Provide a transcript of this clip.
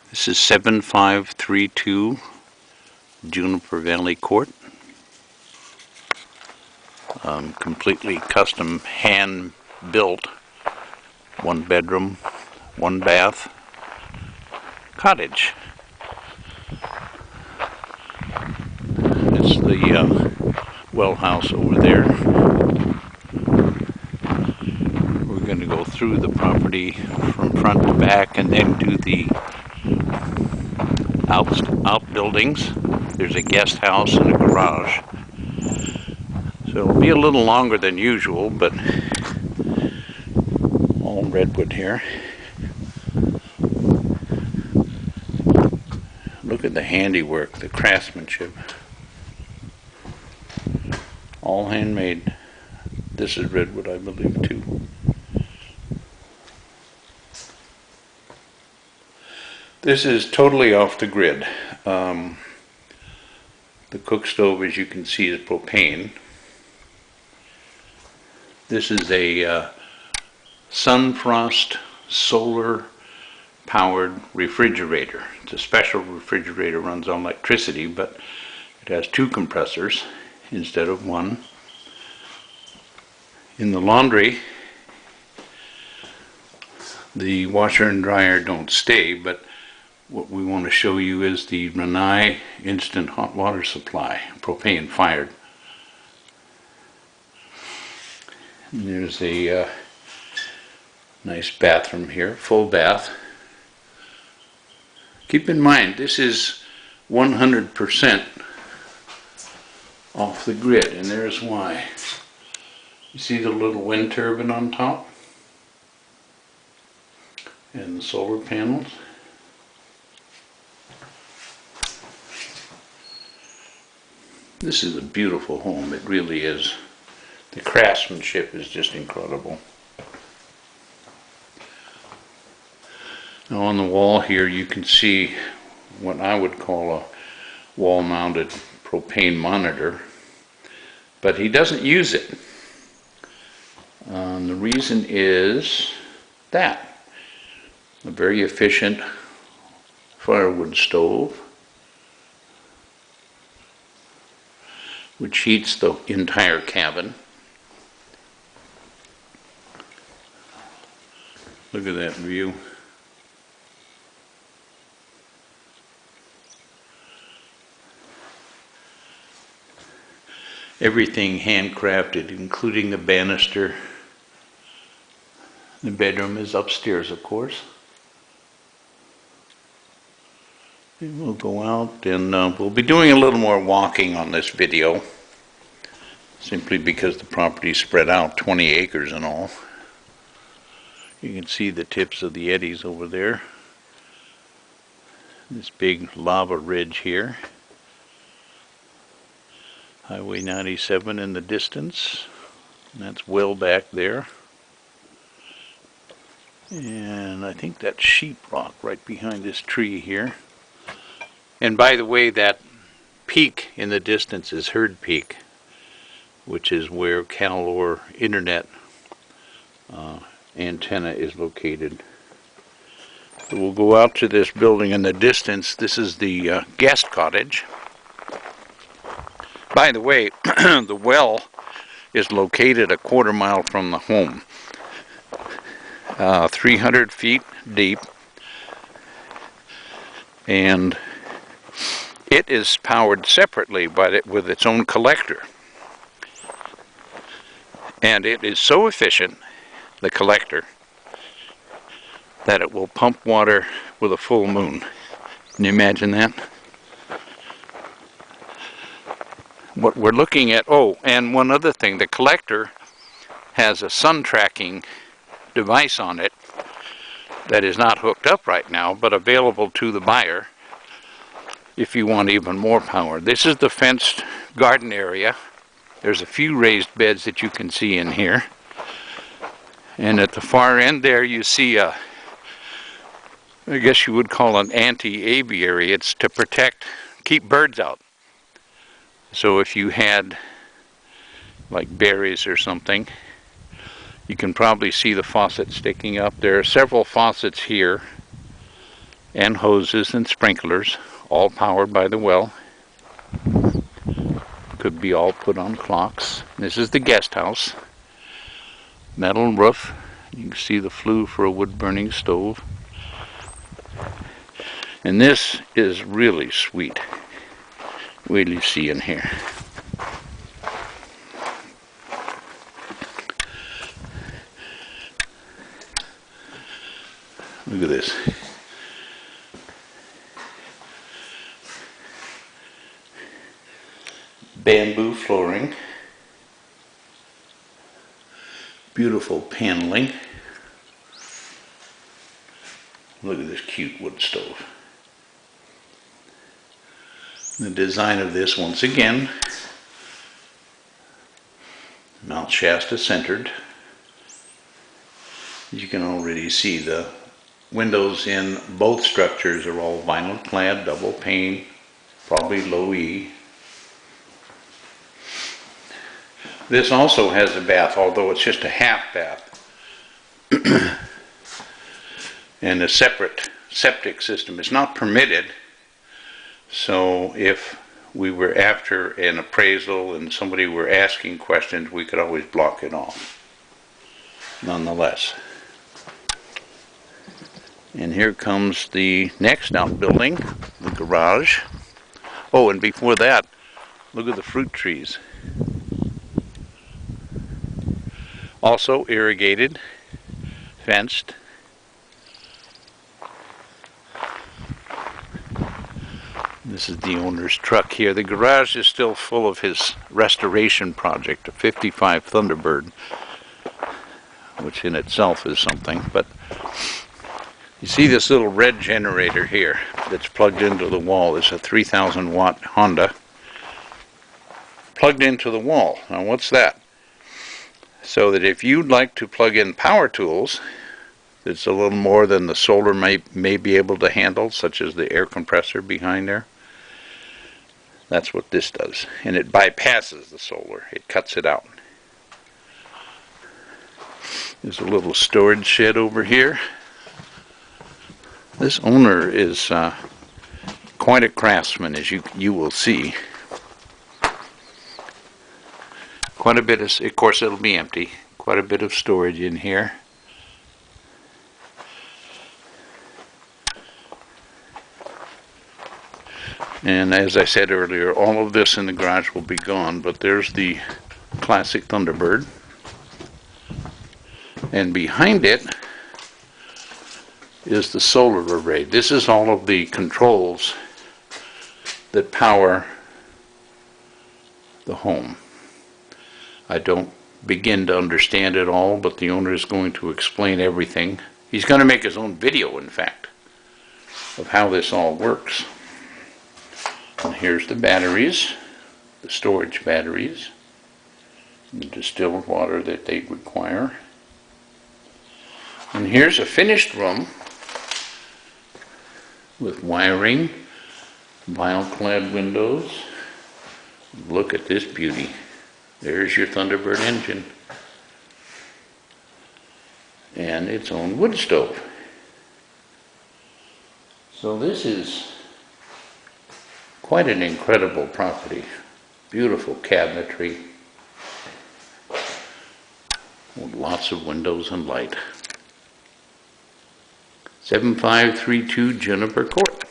This is 7532 Juniper Valley Court. Completely custom hand built 1-bedroom, 1-bath cottage. It's the well house over there. We're going to go through the property from front to back and then do the outbuildings. There's a guest house and a garage. So it'll be a little longer than usual, but all redwood here. Look at the handiwork, the craftsmanship. All handmade. This is redwood, I believe, too. This is totally off the grid. The cook stove, as you can see, is propane. This is a Sunfrost solar powered refrigerator. It's a special refrigerator, runs on electricity, but it has 2 compressors instead of 1. In the laundry, the washer and dryer don't stay, but what we want to show you is the Massey instant hot water supply, propane fired. And there's a nice bathroom here, full bath. Keep in mind, this is 100% off the grid, and there's why. You see the little wind turbine on top? And the solar panels. This is a beautiful home, it really is. The craftsmanship is just incredible. Now on the wall here you can see what I would call a wall-mounted propane monitor, but he doesn't use it. The reason is that a very efficient firewood stove which heats the entire cabin. Look at that view. Everything handcrafted, including the banister. The bedroom is upstairs, of course. And we'll go out and we'll be doing a little more walking on this video, simply because the property is spread out, 20 acres in all. You can see the tips of the eddies over there. This big lava ridge here. Highway 97 in the distance. And that's well back there. And I think that's sheetrock right behind this tree here. And by the way, that peak in the distance is Herd Peak, which is where Calor Internet antenna is located. So we'll go out to this building in the distance. This is the guest cottage. By the way, the well is located a quarter mile from the home. 300 feet deep, and it is powered separately with its own collector. And it is so efficient, the collector, that it will pump water with a full moon. Can you imagine that? What we're looking at, oh, and one other thing, the collector has a sun tracking device on it that is not hooked up right now, but available to the buyer if you want even more power. This is the fenced garden area. There's a few raised beds that you can see in here. And at the far end there you see a, I guess you would call an anti-aviary. It's to keep birds out. So if you had like berries or something, you can probably see the faucet sticking up. There are several faucets here, and hoses and sprinklers, all powered by the well. Could be all put on clocks. This is the guest house. Metal roof. You can see the flue for a wood-burning stove. And this is really sweet. Wait till you see in here. Look at this. Bamboo flooring. Beautiful paneling. Look at this cute wood stove. The design of this, once again, Mount Shasta centered. You can already see the windows in both structures are all vinyl clad, double pane, probably low E. This also has a bath, although it's just a half bath. And a separate septic system is not permitted. So if we were after an appraisal and somebody were asking questions, we could always block it off. Nonetheless. And here comes the next outbuilding, the garage. Oh, and before that, look at the fruit trees. Also irrigated, fenced. This is the owner's truck here. The garage is still full of his restoration project, a 55 Thunderbird, which in itself is something. But you see this little red generator here that's plugged into the wall. It's a 3,000 watt Honda plugged into the wall. Now what's that? So that if you'd like to plug in power tools, it's a little more than the solar may be able to handle, such as the air compressor behind there. That's what this does. And it bypasses the solar. It cuts it out. There's a little storage shed over here. This owner is quite a craftsman, as you will see. Quite a bit of course it'll be empty. Quite a bit of storage in here. And as I said earlier, all of this in the garage will be gone, but there's the classic Thunderbird. And behind it is the solar array. This is all of the controls that power the home. I don't begin to understand it all, but the owner is going to explain everything. He's going to make his own video, in fact, of how this all works. And here's the batteries, the storage batteries, the distilled water that they require. And here's a finished room with wiring, vinyl-clad windows. Look at this beauty. There's your Thunderbird engine and its own wood stove. So this is quite an incredible property. Beautiful cabinetry. With lots of windows and light. 7532 Juniper Court.